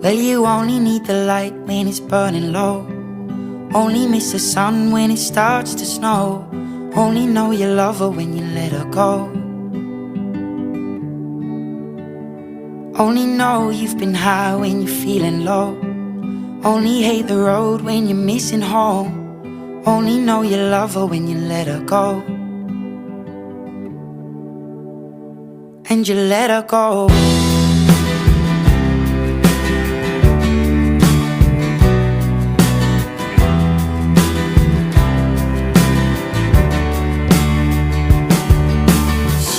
Well, you only need the light when it's burning low. Only miss the sun when it starts to snow. Only know you love her when you let her go. Only know you've been high when you're feeling low. Only hate the road when you're missing home. Only know you love her when you let her go. And you let her go.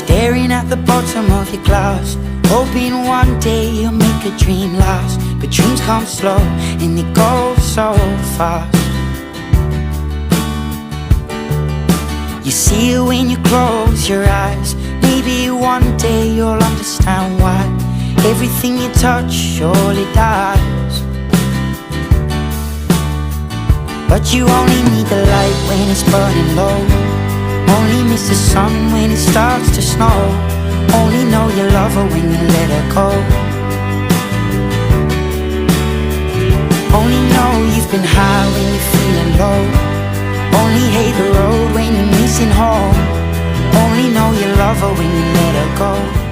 Staring at the bottom of your glass, hoping one day you'll make a dream last. But dreams come slow and they go so fast. You see it when you close your eyes. Maybe one day you'll understand why everything you touch surely dies. But you only need the light when it's burning low. Only miss the sun when it starts to snow. Only know you love her when you let her go. Only know you've been high when you're feeling low. Only hate the road when you're missing home. Only know you love her when you let her go.